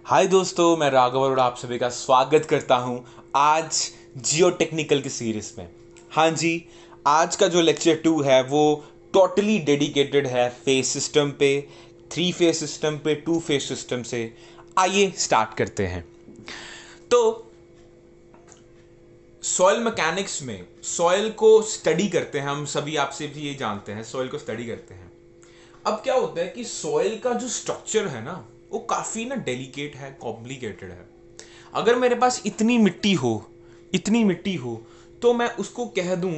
हाय दोस्तों, मैं राघव और आप सभी का स्वागत करता हूं आज जियो टेक्निकल की सीरीज में। हाँ जी, आज का जो लेक्चर 2 है वो टोटली डेडिकेटेड है फेस सिस्टम पे, 3 फेस सिस्टम पे, 2 फेस सिस्टम से। आइए स्टार्ट करते हैं। तो सॉइल मैकेनिक्स में सॉइल को स्टडी करते हैं हम सभी, आपसे भी ये जानते हैं, सॉइल को स्टडी करते हैं। अब क्या होता है कि सॉइल का जो स्ट्रक्चर है ना वो काफ़ी ना डेलिकेट है, कॉम्प्लिकेटेड है। अगर मेरे पास इतनी मिट्टी हो तो मैं उसको कह दूं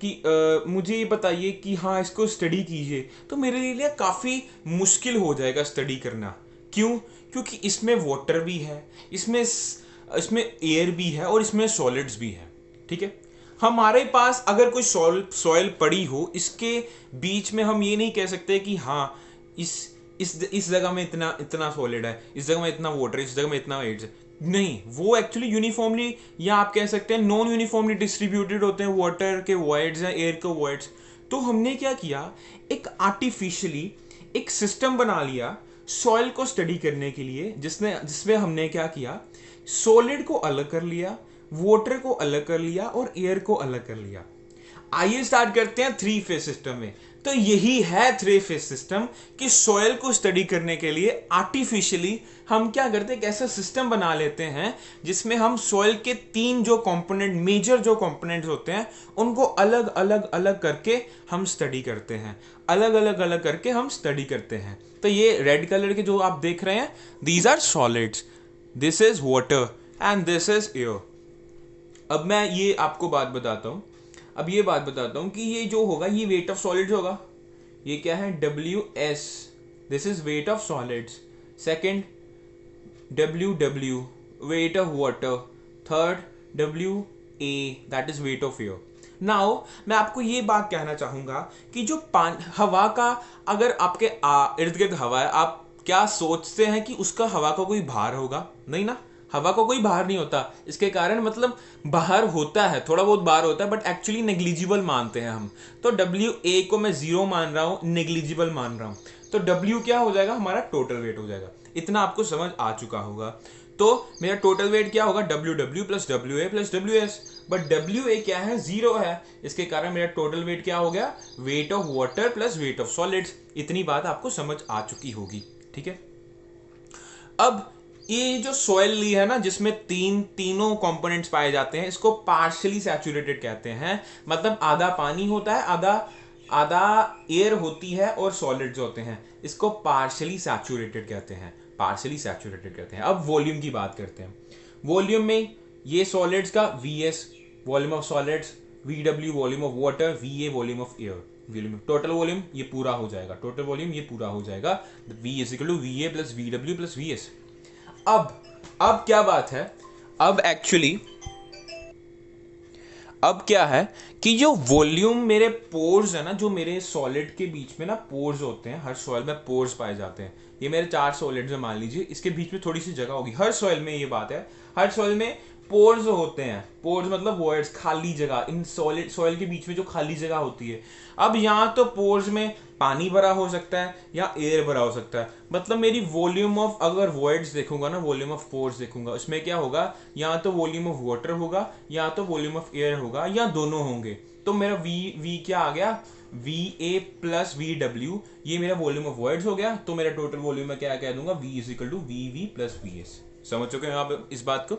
कि मुझे ये बताइए कि हाँ इसको स्टडी कीजिए, तो मेरे लिए काफ़ी मुश्किल हो जाएगा स्टडी करना। क्यों? क्योंकि इसमें वाटर भी है, इसमें इसमें एयर भी है और इसमें सॉलिड्स भी है। ठीक है, हमारे पास अगर कोई सॉइल पड़ी हो, इसके बीच में हम ये नहीं कह सकते कि हाँ इस जगह में इतना इतना सॉलिड है, इस जगह में इतना वाटर है, इस जगह में इतना एड्स है। नहीं, वो एक्चुअली यूनिफॉर्मली, या आप कह सकते हैं नॉन यूनिफॉर्मली डिस्ट्रीब्यूटेड होते हैं, वाटर के वॉइड्स या एयर के वॉइड्स। तो हमने क्या किया, एक आर्टिफिशियली एक सिस्टम बना लिया सॉइल को स्टडी करने के लिए, जिसमें हमने क्या किया, सॉलिड को अलग कर लिया, वाटर को अलग कर लिया और एयर को अलग कर लिया। आइए स्टार्ट करते हैं 3 फेज सिस्टम में। तो यही है 3 फेज सिस्टम कि सॉइल को स्टडी करने के लिए आर्टिफिशियली हम क्या करते हैं, एक ऐसा सिस्टम बना लेते हैं जिसमें हम सॉइल के 3 जो कंपोनेंट, मेजर जो कंपोनेंट्स होते हैं, उनको अलग अलग अलग करके हम स्टडी करते हैं, अलग अलग अलग करके हम स्टडी करते हैं। तो ये रेड कलर के जो आप देख रहे हैं, these are solids, this is water and this is air. अब मैं ये आपको बात बताता हूँ, अब ये बात बताता हूँ कि ये जो होगा, ये वेट ऑफ सॉलिड्स होगा। ये क्या है? WS, this is weight of solids. Second WW, wait of water. Third WA, that is weight of air. Now मैं आपको ये बात कहना चाहूंगा कि जो हवा का, अगर आपके इर्द गिर्द हवा है, आप क्या सोचते हैं कि उसका हवा का कोई भार होगा? नहीं ना, हवा को कोई बाहर नहीं होता। इसके कारण मतलब बाहर होता है, थोड़ा बहुत बाहर होता है, बट एक्चुअली नेग्लिजिबल मानते हैं हम। तो WA को मैं 0 मान रहा हूँ, नेग्लिजिबल मान रहा हूँ। तो W क्या हो जाएगा? हमारा टोटल वेट हो जाएगा। इतना आपको समझ आ चुका होगा। तो मेरा टोटल वेट क्या होगा? WW plus WA plus WS। But WA क्या है? 0 है। इसके कारण मेरा टोटल वेट क्या हो गया? Wait of water plus weight of solids. इतनी बात आपको समझ आ चुकी होगी। ठीक है, अब ये जो सॉइल ली है ना, जिसमें तीनों कंपोनेंट्स पाए जाते हैं, इसको पार्शियली सैचुरेटेड कहते हैं। मतलब आधा पानी होता है, आधा एयर होती है और सॉलिड्स होते हैं। इसको पार्शियली सैचुरेटेड कहते हैं, पार्शियली सैचुरेटेड कहते हैं। अब वॉल्यूम की बात करते हैं। वॉल्यूम में ये सॉलिड्स का VS volume of solids, VW volume of water, VA volume of air. Volume, total volume ये पूरा हो जाएगा, टोटल वॉल्यूम ये पूरा हो जाएगा। V is equal to VA plus VW plus VS। अब क्या बात है, अब एक्चुअली अब क्या है कि जो वॉल्यूम, मेरे पोर्स है ना, जो मेरे सॉलिड के बीच में ना पोर्स होते हैं, हर सॉइल में पोर्स पाए जाते हैं। ये मेरे 4 सॉलिड्स हैं, मान लीजिए, इसके बीच में थोड़ी सी जगह होगी। हर सॉइल में ये बात है, हर सॉइल में पोर्स होते हैं। पोर्स मतलब वॉइड्स, खाली जगह, इन सॉइल के बीच में जो खाली जगह होती है। अब यहाँ तो पोर्स में पानी भरा हो सकता है या एयर भरा हो सकता है। मतलब मेरी वॉल्यूम ऑफ, अगर वॉइड्स देखूंगा ना, वॉल्यूम ऑफ पोर्स देखूंगा, उसमें क्या होगा, या तो वॉल्यूम ऑफ वाटर होगा या तो वॉल्यूम ऑफ एयर होगा, या दोनों होंगे। तो मेरा वी क्या आ गया? VA प्लस VW, ये मेरा वॉल्यूम ऑफ वॉइड्स हो गया। तो मेरा टोटल वॉल्यूम में क्या कह दूंगा? V is equal to VV plus VS। समझ चुके हैं आप इस बात को?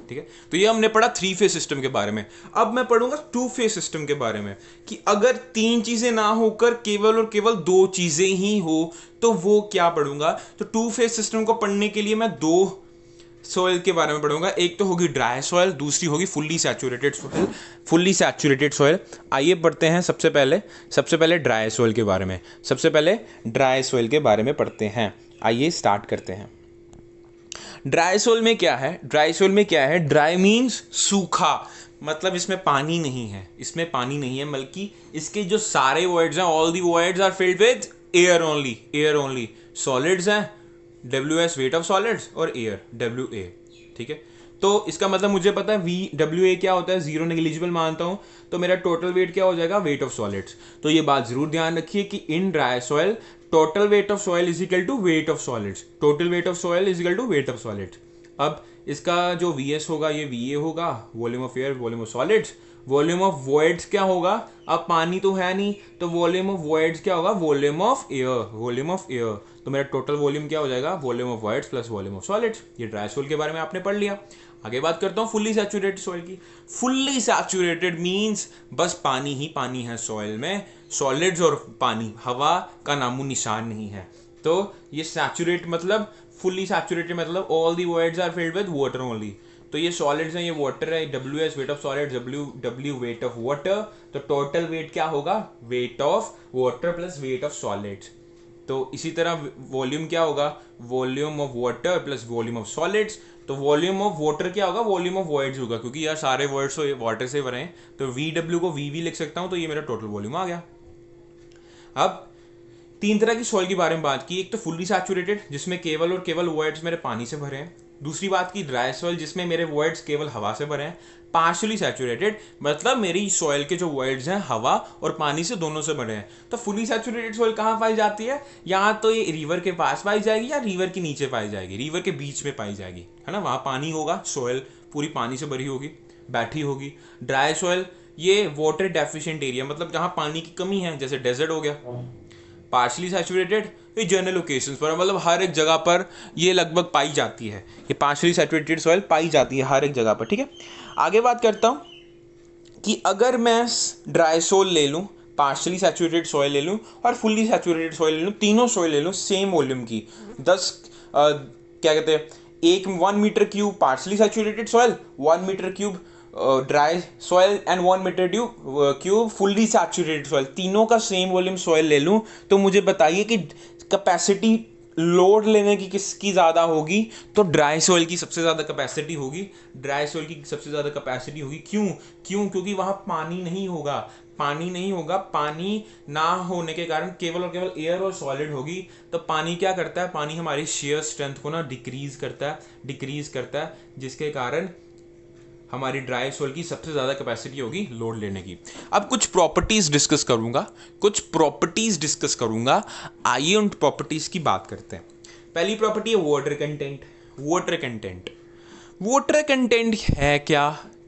ठीक है, तो ये हमने पढ़ा 3 फेज सिस्टम के बारे में। अब मैं पढ़ूंगा 2 फेज सिस्टम के बारे में, कि अगर 3 चीजें ना होकर केवल और केवल 2 चीजें ही हो तो वो क्या पढ़ूंगा। तो 2 फेज सिस्टम को पढ़ने के लिए मैं 2 सॉइल के बारे में पढ़ूंगा। एक तो होगी ड्राई सॉइल, दूसरी होगी fully saturated soil. Fully saturated soil, आइए पढ़ते हैं। सबसे पहले ड्राई सॉइल के बारे में, सबसे पहले ड्राई सॉइल के बारे में पढ़ते हैं। आइए स्टार्ट करते हैं। ड्राई सॉइल में क्या है? ड्राई सॉइल में क्या है? ड्राई मीन्स सूखा, मतलब इसमें पानी नहीं है, इसमें पानी नहीं है, बल्कि इसके जो सारे वॉइड्स हैं, all the voids are filled with air only, air only. Solids हैं, WS वेट ऑफ सॉलिड्स, और एयर WA। ठीक है, तो इसका मतलब मुझे पता है WA क्या होता है, 0 नेग्लिजिबल मानता हूं। तो मेरा टोटल वेट क्या हो जाएगा? Weight of solids. तो ये बात जरूर ध्यान रखिए कि in dry soil total weight of soil is equal to weight of solids, total weight of soil is equal to weight of solids. अब इसका जो VS होगा ये VA होगा, volume of air, volume of solids. Volume of voids क्या होगा, अब पानी तो है नहीं तो वॉल्यूम ऑफ वॉइड्स क्या होगा, volume of air, volume of air. तो मेरा टोटल वॉल्यूम क्या हो जाएगा, volume of voids plus volume of solids. ये ड्राई सॉइल के बारे में आपने पढ़ लिया। आगे बात करता हूँ फुल्ली सैचुरेटेड सॉइल की। फुल्ली सैचुरेटेड मीन्स बस पानी ही पानी है सॉइल में, सॉलिड्स और पानी, हवा का नामो निशान नहीं है। तो ये सैचुरेट मतलब फुल्ली सैचुरेटेड मतलब all the voids are filled with water only. तो ये सॉलिड्स हैं, ये वाटर है, WS weight of solids, W weight of water. तो टोटल वेट क्या होगा, weight of water plus weight of solids. तो इसी तरह वॉल्यूम क्या होगा, volume of water plus volume of solids. तो वॉल्यूम ऑफ वाटर क्या होगा, वॉल्यूम ऑफ वॉइड्स होगा, क्योंकि यार सारे वर्ड्स वाटर से भरे हैं तो VW को VV लिख सकता हूं, तो ये मेरा टोटल वॉल्यूम आ गया। अब तीन तरह की सॉइल के बारे में बात की, एक तो फुल्ली सैचुरेटेड जिसमें केवल और केवल वॉइड्स मेरे पानी से भरे हैं। दूसरी बात की ड्राई सॉइल जिसमें मेरे वॉइड्स केवल हवा से भरे हैं। पार्शियली सैचुरेटेड मतलब मेरी सॉइल के जो वॉइड्स हैं हवा और पानी से दोनों से भरे हैं। तो फुली सैचुरेटेड सॉइल कहाँ पाई जाती है, या तो ये रिवर के पास पाई जाएगी या रिवर के नीचे पाई जाएगी, रिवर के बीच में पाई जाएगी, है ना, वहाँ पानी होगा, सॉइल पूरी पानी से भरी होगी, बैठी होगी। ड्राई सॉइल ये वाटर डेफिशिएंट एरिया मतलब जहाँ पानी की कमी है, जैसे डेजर्ट हो गया। पार्शली सैचुरेटेड ये जनरल लोकेशंस पर मतलब हर एक जगह पर ये लगभग पाई जाती है, ये पार्शली सैचुरेटेड सॉइल पाई जाती है हर एक जगह पर, ठीक है। आगे बात करता हूँ कि अगर मैं ड्राई सॉइल ले लूँ, पार्शली सैचुरेटेड सॉइल ले लूँ और फुल्ली सैचुरेटेड सॉइल ले लूँ, तीनों सॉइल ले लूँ सेम वॉल्यूम की, 10 क्या कहते हैं, 1 metre cube partially saturated soil, 1 metre cube dry soil and 1 metre cube fully saturated soil, तीनों का सेम वॉल्यूम सॉइल ले लूँ, तो मुझे बताइए कि कैपेसिटी लोड लेने की किसकी ज़्यादा होगी। तो ड्राई सॉइल की सबसे ज़्यादा कैपेसिटी होगी, ड्राई सॉइल की सबसे ज़्यादा कैपेसिटी होगी। क्योंकि वहाँ पानी नहीं होगा, पानी ना होने के कारण केवल और केवल एयर और सॉलिड होगी। तो पानी क्या करता है, पानी हमारी शेयर स्ट्रेंथ को ना डिक्रीज करता है, जिसके कारण हमारी ड्राई सॉइल की सबसे ज़्यादा कैपेसिटी होगी लोड लेने की। अब कुछ प्रॉपर्टीज़ डिस्कस करूंगा, आइए उन प्रॉपर्टीज़ की बात करते हैं। पहली प्रॉपर्टी है वाटर कंटेंट है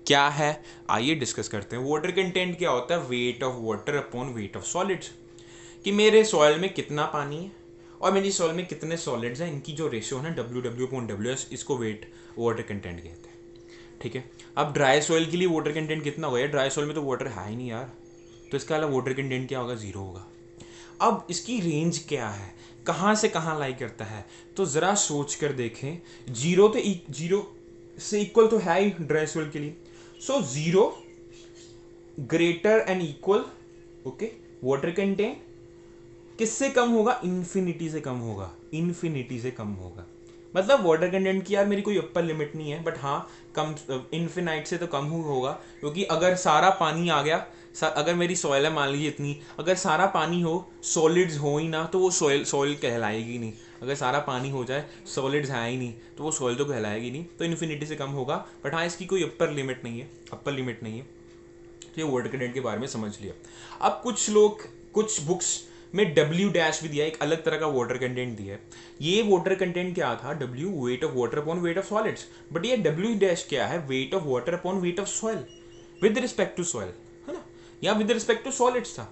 क्या है, आइए डिस्कस करते हैं। वाटर कंटेंट क्या होता है, weight of water upon weight of solids, कि मेरे सॉइल में कितना पानी है और मेरी सॉइल में कितने सॉलिड्स हैं, इनकी जो रेशियो है ना WW/WS, इसको वाटर कंटेंट कहते हैं, ठीक है। अब ड्राई सॉइल के लिए वाटर कंटेंट कितना होगा, ड्राई सॉइल में तो वाटर है ही नहीं यार, तो इसका अलावा वाटर कंटेंट क्या होगा, 0 होगा। अब इसकी रेंज क्या है, कहाँ से कहाँ लाई करता है, तो ज़रा सोच कर देखें। 0 से इक्वल तो है ही ड्राई सॉइल के लिए, सो 0 greater and equal, okay. Water content किससे कम होगा, इन्फिनिटी से कम होगा। मतलब वाटर कंटेंट की यार मेरी कोई अपर लिमिट नहीं है, बट हाँ कम, इन्फिनाइट से तो कम होगा, क्योंकि अगर सारा पानी आ गया, अगर मेरी सॉइल है मान लीजिए इतनी, अगर सारा पानी हो, सॉलिड्स हो ही ना, तो वो सॉइल कहलाएगी नहीं। अगर सारा पानी हो जाए, सॉलिड्स है ही नहीं, तो वो सॉइल तो कहलाएगी नहीं, तो इन्फिनिटी से कम होगा। बट हाँ इसकी कोई अपर लिमिट नहीं है। तो ये वाटर कंटेंट के बारे में समझ लिया। अब कुछ बुक्स में W- भी दिया, एक अलग तरह का वाटर कंटेंट दिया है। ये वाटर कंटेंट क्या था, W weight of water upon weight of solids, but ये W- क्या है, weight of water upon weight of soil with respect to soil, है ना, या विद रिस्पेक्ट टू सॉलिड्स था।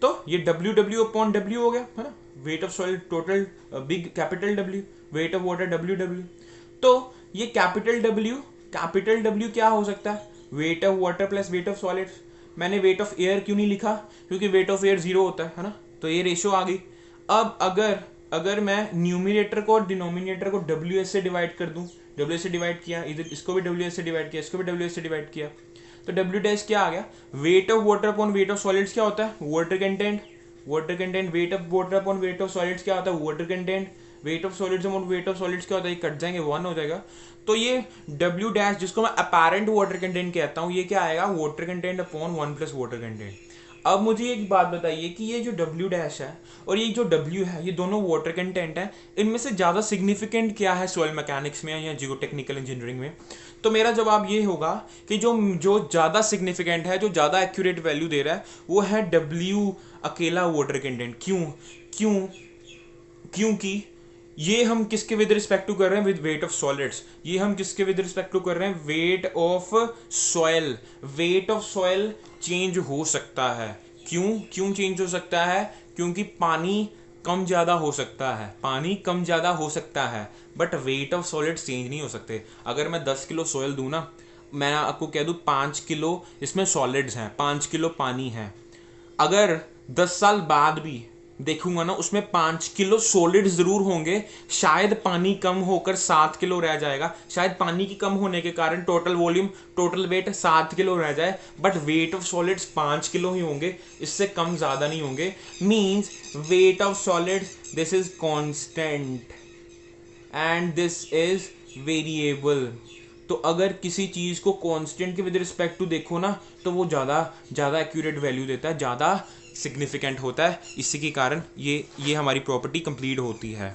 तो ये WW अपॉन W हो गया, है ना, weight of soil total big capital W, weight of water WW। तो ये कैपिटल W क्या हो सकता है, weight of water plus weight of solids. मैंने वेट ऑफ एयर क्यों नहीं लिखा, क्योंकि वेट ऑफ एयर 0 होता है ना, तो ये रेशियो आ गई। अब अगर मैं न्यूमिनेटर को और डिनोमिनेटर को WS से डिवाइड कर दूं, WS से डिवाइड किया, इधर इसको भी WS से डिवाइड किया, इसको भी WS से डिवाइड किया, तो W- क्या आ गया, wait of water upon weight of solids क्या होता है, water content. Wait of water upon weight of solids क्या होता है, water content. Wait of solids upon weight of solids क्या होता है, ये कट जाएंगे, 1 हो जाएगा। तो ये W- जिसको मैं अपैरेंट वाटर कंटेंट कहता हूँ, ये क्या आएगा, water content upon 1 plus water content. अब मुझे एक बात बताइए कि ये जो W- है और ये जो W है, ये दोनों वाटर कंटेंट है, इनमें से ज़्यादा सिग्निफिकेंट क्या है सॉइल मैकेनिक्स में या जियोटेक्निकल इंजीनियरिंग में। तो मेरा जवाब ये होगा कि जो ज़्यादा सिग्निफिकेंट है, जो ज़्यादा एक्यूरेट वैल्यू दे रहा है, वो है W अकेला वाटर कंटेंट। क्यों क्योंकि ये हम किसके विद रिस्पेक्ट टू कर रहे हैं, विद वेट ऑफ सॉलिड्स। ये हम किसके विद रिस्पेक्ट टू कर रहे हैं, wait of soil. Wait of soil change हो सकता है। क्यों क्यों चेंज हो सकता है, क्योंकि पानी कम ज़्यादा हो सकता है, पानी कम ज़्यादा हो सकता है, but weight of solids change नहीं हो सकते। अगर मैं 10 किलो सॉइल दूँ ना, मैं आपको कह दूँ 5 किलो इसमें सॉलिड्स हैं, 5 किलो पानी है, अगर 10 साल बाद भी देखूंगा ना, उसमें 5 किलो सॉलिड जरूर होंगे। शायद पानी कम होकर 7 किलो रह जाएगा, शायद पानी की कम होने के कारण total volume, total weight 7 kilo रह जाए, but weight of solids 5 kilo ही होंगे, इससे कम ज़्यादा नहीं होंगे। Means weight of solids this is constant and this is variable. तो अगर किसी चीज़ को कांस्टेंट के विद रिस्पेक्ट टू देखो ना, तो वो ज़्यादा एक्यूरेट वैल्यू देता है, ज़्यादा सिग्निफिकेंट होता है। इसी के कारण ये हमारी प्रॉपर्टी कंप्लीट होती है।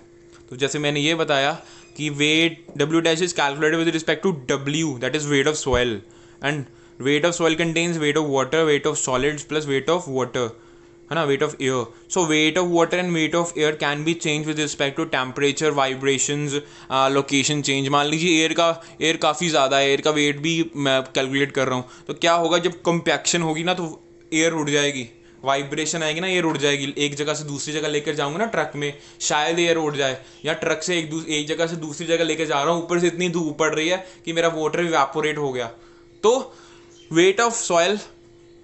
तो जैसे मैंने ये बताया कि weight W dash is calculated with respect to W, that is weight of soil, and weight of soil contains weight of water, weight of solids plus weight of water, है ना, weight of air. So weight of water and weight of air can be change with respect to temperature, vibrations, location change. मान लीजिए air काफ़ी ज़्यादा है, air का wait भी मैं कैलकुलेट कर रहा हूँ, तो क्या होगा, जब कंपैक्शन होगी ना तो एयर उड़ जाएगी, वाइब्रेशन आएगी ना, एयर उड़ जाएगी। एक जगह से दूसरी जगह लेकर जाऊँगा ना ट्रक में, शायद एयर उड़ जाए, या ट्रक से एक जगह से दूसरी जगह लेकर जा रहा हूँ, ऊपर से इतनी धूप पड़ रही है कि मेरा वाटर इवेपोरेट हो गया। तो weight of soil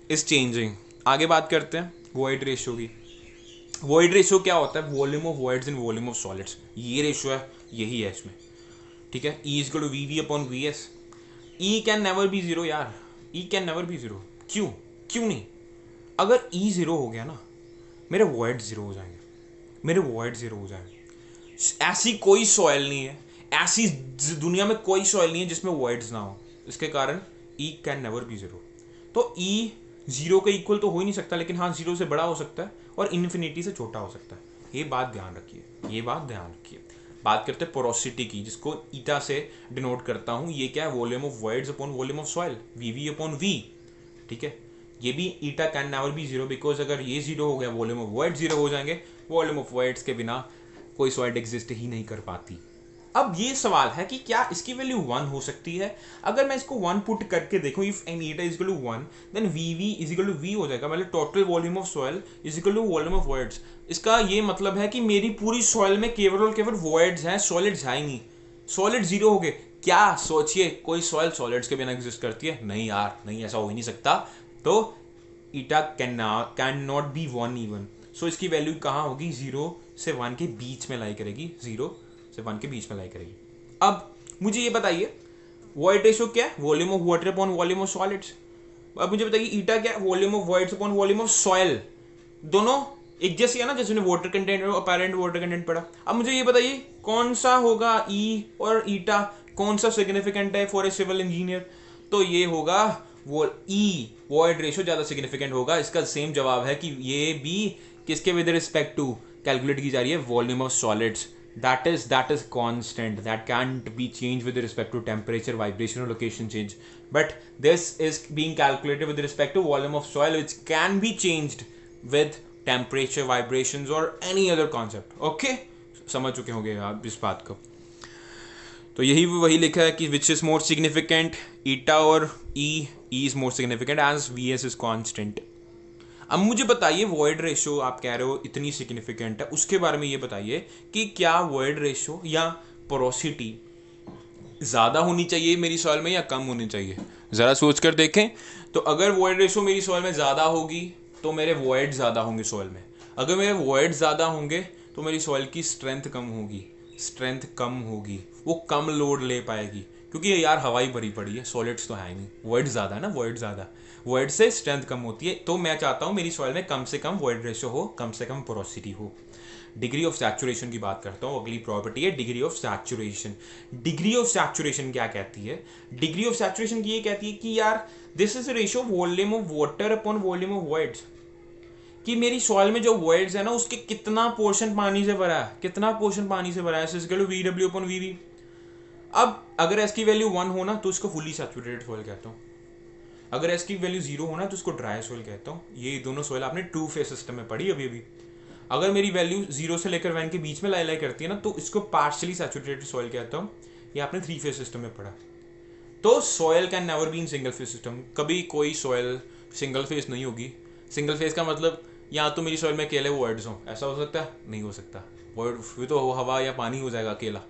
is changing. आगे बात करते हैं वॉइड रेशियो की। वॉइड रेशियो क्या होता है, volume of voids in volume of solids. ये रेशियो है, यही है इसमें, ठीक है। E is equal to V V upon V S. E can never be zero यार, E can never be zero. क्यों क्यों नहीं, अगर ई जीरो हो गया ना, मेरे वॉइड जीरो हो जाएंगे, मेरे वॉइड जीरो हो जाएंगे। ऐसी कोई सॉइल नहीं है, ऐसी दुनिया में कोई सॉइल नहीं है जिसमें वॉइड्स ना हो। इसके कारण ई कैन नेवर बी जीरो। तो ई जीरो के इक्वल तो हो ही नहीं सकता, लेकिन हाँ जीरो से बड़ा हो सकता है और इन्फिनिटी से छोटा हो सकता है। ये बात ध्यान रखिए, ये बात ध्यान रखिए। बात करते हैं पोरोसिटी की, जिसको ईटा से डिनोट करता हूँ। ये क्या है, volume of voids upon volume of soil, V V upon V, ठीक है। ये भी eta can never be zero, because अगर ये जीरो हो गया, वॉल्यूम ऑफ वॉइड जीरो हो जाएंगे। वॉल्यूम ऑफ वॉइड्स के बिना कोई सॉलिड एग्जिस्ट ही नहीं कर पाती। अब ये सवाल है कि क्या इसकी वैल्यू 1 हो सकती है। अगर मैं इसको 1 पुट करके देखूं, if N eta is equal to 1, then V V is equal to V हो जाएगा, मतलब total volume of soil is equal to volume of voids. इसका ये मतलब है कि मेरी पूरी सॉइल में केवल और केवल वॉइड्स हैं, सॉलिड्स है ही नहीं। सॉलिड जीरो हो गए, क्या सोचिए, कोई सॉइल सॉलिड्स के बिना एग्जिस्ट करती है? नहीं यार, नहीं, ऐसा हो ही नहीं सकता। तो ईटा कैन नॉट बी 1 इवन। सो इसकी वैल्यू कहाँ होगी, 0 से 1 के बीच में लाई करेगी, 0 से 1 के बीच में लाई करेगी। अब मुझे ये बताइए, वॉइड रेशियो क्या है, volume of water upon volume of solids. अब मुझे बताइए ईटा क्या है, volume of voids upon volume of soil. दोनों एक जैसी है ना, जैसे वाटर कंटेंट और अपैरेंट वाटर कंटेंट पढ़ा। अब मुझे ये बताइए कौन सा होगा, ई और ईटा कौन सा सिग्निफिकेंट है फॉर ए सिविल इंजीनियर? तो ये होगा वो ई, वॉइड रेशियो ज्यादा सिग्निफिकेंट होगा। इसका सेम जवाब है कि ये भी किसके विद रिस्पेक्ट टू कैलकुलेट की जा रही है, volume of solids. that is constant, that can't be changed with respect to temperature, vibration or location change, but this is being calculated with respect to volume of soil, which can be changed with temperature, vibrations or any other concept. Okay, समझ चुके होंगे आप इस बात को। तो यही वही लिखा है कि which is more significant, eta और e is more significant as vs is constant. अब मुझे बताइए वॉइड रेशियो आप कह रहे हो इतनी सिग्निफिकेंट है, उसके बारे में ये बताइए कि क्या वॉइड रेशियो या पोरोसिटी ज़्यादा होनी चाहिए मेरी सॉइल में या कम होनी चाहिए? ज़रा सोच कर देखें। तो अगर वॉइड रेशियो मेरी सॉइल में ज़्यादा होगी तो मेरे वॉइड ज़्यादा होंगे सॉइल में। अगर मेरे वॉइड ज़्यादा होंगे तो मेरी सॉइल की स्ट्रेंथ कम होगी, स्ट्रेंथ कम होगी, वो कम लोड ले पाएगी, क्योंकि यार हवा ही भरी पड़ी है, सॉलिड्स तो है नहीं, वॉइड ज़्यादा है ना, वॉइड ज़्यादा, वॉइड से स्ट्रेंथ कम होती है। तो मैं चाहता हूँ मेरी सॉइल में कम से कम वॉइड रेशियो हो, कम से कम पोरोसिटी हो। डिग्री ऑफ सैचुरेशन की बात करता हूँ, अगली प्रॉपर्टी है degree of saturation. Degree of saturation क्या कहती है? डिग्री ऑफ सैचुरेशन की ये कहती है कि यार this is ratio volume of water upon volume of voids, कि मेरी सॉइल में जो वॉइड्स है ना उसके कितना पोर्शन पानी से भरा है, कितना पोर्शन पानी से भरा है, V W upon V V. अब अगर इसकी वैल्यू 1 हो ना तो इसको फुली सैचुरेटेड सॉइल कहता हूँ, अगर इसकी वैल्यू 0 हो ना तो इसको ड्राई सॉइल कहता हूँ। ये दोनों सॉइल आपने टू फेज सिस्टम में पढ़ी अभी अभी। अगर मेरी वैल्यू 0 से लेकर 1 के बीच में लाई करती है ना, तो इसको पार्शियली सैचुरेटेड सॉइल कहता हूँ। ये आपने 3 फेज सिस्टम में पढ़ा। तो soil can never be in single phase system. कभी कोई सॉइल सिंगल फेज नहीं होगी। सिंगल फेज का मतलब या तो मेरी सॉइल में अकेले वर्ड्स हों, ऐसा हो सकता है? नहीं हो सकता। वर्ड फिर तो हवा या पानी हो जाएगा अकेला।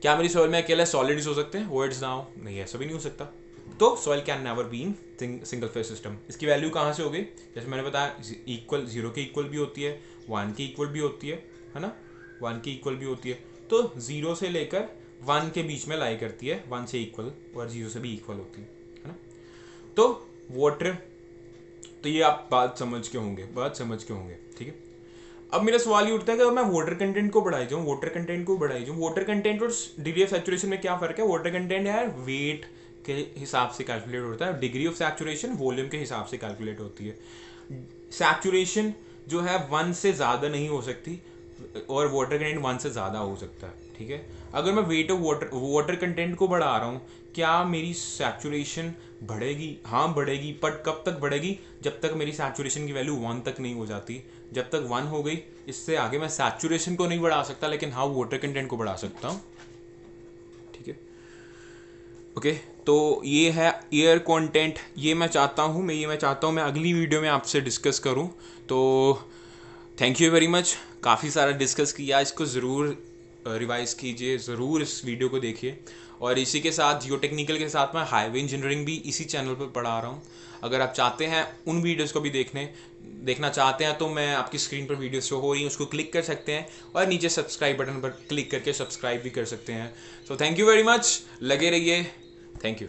क्या मेरी सॉइल में अकेले सॉलिड्स हो सकते हैं, वर्ड्स ना हो? नहीं, ऐसा भी नहीं हो सकता। तो soil can never be in single phase system. इसकी वैल्यू कहाँ से होगी? जैसे मैंने बताया, इक्वल 0 के इक्वल भी होती है, 1 के इक्वल भी होती है ना, 1 के इक्वल भी होती है। तो 0 से लेकर 1 के बीच में लाई करती है, 1 से इक्वल और 0 से भी इक्वल होती है ना। तो वाटर, तो ये आप बात समझ के होंगे, ठीक है। अब मेरा सवाल ये उठता है कि मैं वाटर कंटेंट को बढ़ाई जाऊँ, वाटर कंटेंट और डिग्री ऑफ सैचुरेशन में क्या फर्क है? वाटर कंटेंट यार वेट के हिसाब से कैलकुलेट होता है, डिग्री ऑफ सैचुरेशन वॉल्यूम के हिसाब से कैलकुलेट होती है। सैचुरेशन जो है 1 से ज़्यादा नहीं हो सकती और वाटर कंटेंट 1 से ज़्यादा हो सकता है, ठीक है। अगर मैं वेट ऑफ वाटर कंटेंट को बढ़ा रहा हूँ, क्या मेरी सैचुरेशन बढ़ेगी? हाँ बढ़ेगी, पर कब तक बढ़ेगी? जब तक मेरी सैचुरेशन की वैल्यू 1 तक नहीं हो जाती। जब तक 1 हो गई, इससे आगे मैं सैचुरेशन को नहीं बढ़ा सकता, लेकिन हाँ वाटर कंटेंट को बढ़ा सकता हूँ, ठीक है। ओके, तो ये है एयर कंटेंट। ये मैं चाहता हूँ मैं अगली वीडियो में आपसे डिस्कस करूँ। तो थैंक यू वेरी मच। काफ़ी सारा डिस्कस किया, इसको ज़रूर रिवाइज कीजिए, ज़रूर इस वीडियो को देखिए। और इसी के साथ जियो टेक्निकल के साथ मैं हाईवे इंजीनियरिंग भी इसी चैनल पर पढ़ा रहा हूँ। अगर आप चाहते हैं उन वीडियोस को भी देखना चाहते हैं, तो मैं आपकी स्क्रीन पर वीडियो शो हो रही है, उसको क्लिक कर सकते हैं और नीचे सब्सक्राइब बटन पर क्लिक करके सब्सक्राइब भी कर सकते हैं। So thank you very much, लगे रहिए। Thank you.